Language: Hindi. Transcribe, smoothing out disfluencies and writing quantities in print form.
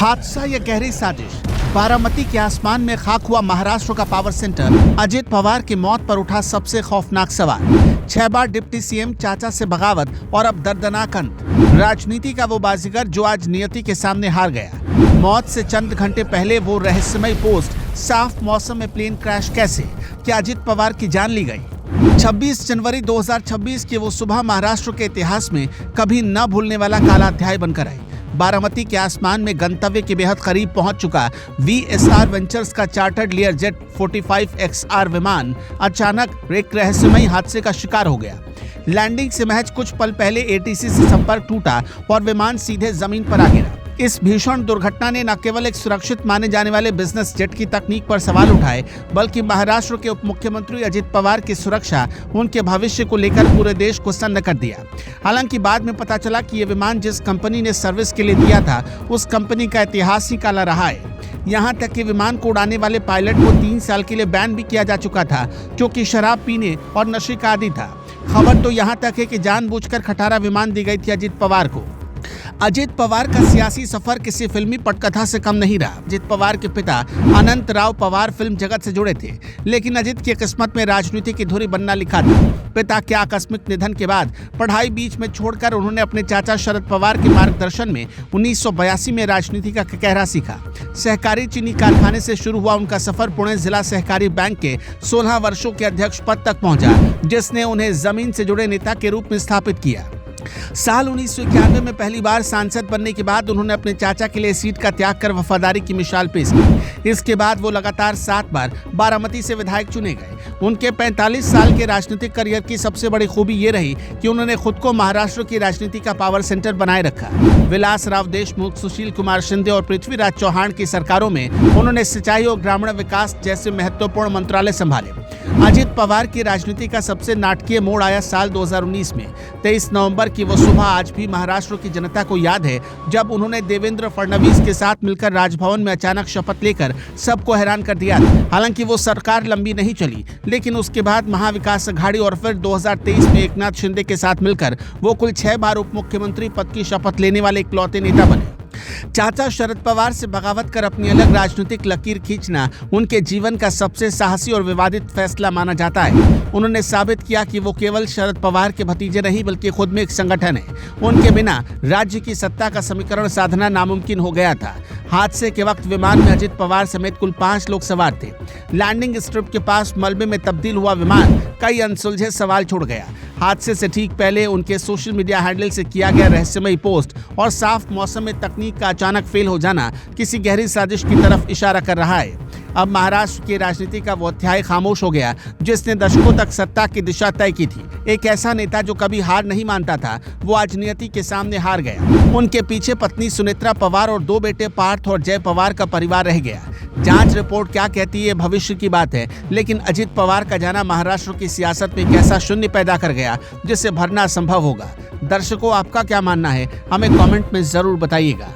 हादसा या गहरी साजिश। बारामती के आसमान में खाक हुआ महाराष्ट्र का पावर सेंटर। अजित पवार की मौत पर उठा सबसे खौफनाक सवाल। 6 बार डिप्टी सीएम, चाचा से बगावत और अब दर्दनाक अंत। राजनीति का वो बाजीगर जो आज नियति के सामने हार गया। मौत से चंद घंटे पहले वो रहस्यमय पोस्ट, साफ मौसम में प्लेन क्रैश कैसे, क्या अजित पवार की जान ली गई। 26 जनवरी 2026 की वो सुबह महाराष्ट्र के इतिहास में कभी न भूलने वाला काला अध्याय बनकर आई। बारामती के आसमान में गंतव्य के बेहद करीब पहुंच चुका VSR वेंचर्स का चार्टर्ड लियरजेट 45XR विमान अचानक एक रहस्यमय हादसे का शिकार हो गया। लैंडिंग से महज कुछ पल पहले ATC से संपर्क टूटा और विमान सीधे जमीन पर आ गिरा। इस भीषण दुर्घटना ने न केवल एक सुरक्षित माने जाने वाले बिजनेस जेट की तकनीक पर सवाल उठाए, बल्कि महाराष्ट्र के उप मुख्यमंत्री अजित पवार की सुरक्षा, उनके भविष्य को लेकर पूरे देश को सन्न कर दिया। हालांकि बाद में पता चला कि ये विमान जिस कंपनी ने सर्विस के लिए दिया था, उस कंपनी का इतिहास ही काला रहा है। यहाँ तक कि विमान को उड़ाने वाले पायलट को 3 साल के लिए बैन भी किया जा चुका था, क्योंकि शराब पीने और नशे का आदी था। खबर तो यहाँ तक है कि जानबूझकर खटारा विमान दी गई थी अजित पवार को। अजित पवार का सियासी सफर किसी फिल्मी पटकथा से कम नहीं रहा। अजित पवार के पिता अनंत राव पवार फिल्म जगत से जुड़े थे, लेकिन अजित की किस्मत में राजनीति की धुरी बनना लिखा था। पिता के आकस्मिक निधन के बाद पढ़ाई बीच में छोड़कर उन्होंने अपने चाचा शरद पवार के मार्गदर्शन में 1982 में राजनीति का कहरा सीखा। सहकारी चीनी कारखाने से शुरू हुआ उनका सफर पुणे जिला सहकारी बैंक के 16 वर्षों के अध्यक्ष पद तक पहुंचा, जिसने उन्हें जमीन से जुड़े नेता के रूप में स्थापित किया। साल 1991 में पहली बार सांसद बनने के बाद उन्होंने अपने चाचा के लिए सीट का त्याग कर वफादारी की मिसाल पेश की। इसके बाद वो लगातार 7 बार बारामती से विधायक चुने गए। उनके 45 साल के राजनीतिक करियर की सबसे बड़ी खूबी ये रही कि उन्होंने खुद को महाराष्ट्र की राजनीति का पावर सेंटर बनाए रखा। विलास राव देशमुख, सुशील कुमार शिंदे और पृथ्वीराज चौहान की सरकारों में उन्होंने सिंचाई और ग्रामीण विकास जैसे महत्वपूर्ण मंत्रालय संभाले। अजित पवार की राजनीति का सबसे नाटकीय मोड़ आया साल 2019 में। 23 नवंबर की वो सुबह आज भी महाराष्ट्र की जनता को याद है, जब उन्होंने देवेंद्र फडणवीस के साथ मिलकर राजभवन में अचानक शपथ लेकर सबको हैरान कर दिया था। हालांकि वो सरकार लंबी नहीं चली, लेकिन उसके बाद महाविकास अघाड़ी और फिर 2023 में एकनाथ शिंदे के साथ मिलकर वो कुल 6 बार उप मुख्यमंत्री पद की शपथ लेने वाले इकलौते नेता बने। चाचा शरद पवार से बगावत कर अपनी अलग राजनीतिक लकीर खींचना उनके जीवन का सबसे साहसी और विवादित फैसला माना जाता है। उन्होंने साबित किया कि वो केवल शरद पवार के भतीजे नहीं, बल्कि खुद में एक संगठन है। उनके बिना राज्य की सत्ता का समीकरण साधना नामुमकिन हो गया था। हादसे के वक्त विमान में अजित पवार समेत कुल 5 लोग सवार थे। लैंडिंग स्ट्रिप के पास मलबे में तब्दील हुआ विमान कई अनसुलझे सवाल छोड़ गया। हादसे से ठीक पहले उनके सोशल मीडिया हैंडल से किया गया रहस्यमय पोस्ट और साफ मौसम में तकनीक का अचानक फेल हो जाना किसी गहरी साजिश की तरफ इशारा कर रहा है। अब महाराष्ट्र की राजनीति का वो अध्याय खामोश हो गया जिसने दशकों तक सत्ता की दिशा तय की थी। एक ऐसा नेता जो कभी हार नहीं मानता था, वो आज नियति के सामने हार गया। उनके पीछे पत्नी सुनेत्रा पवार और 2 बेटे पार्थ और जय पवार का परिवार रह गया। जांच रिपोर्ट क्या कहती है भविष्य की बात है, लेकिन अजित पवार का जाना महाराष्ट्र की सियासत में एक ऐसा शून्य पैदा कर गया जिसे भरना असंभव होगा। दर्शकों, आपका क्या मानना है, हमें कमेंट में जरूर बताइएगा।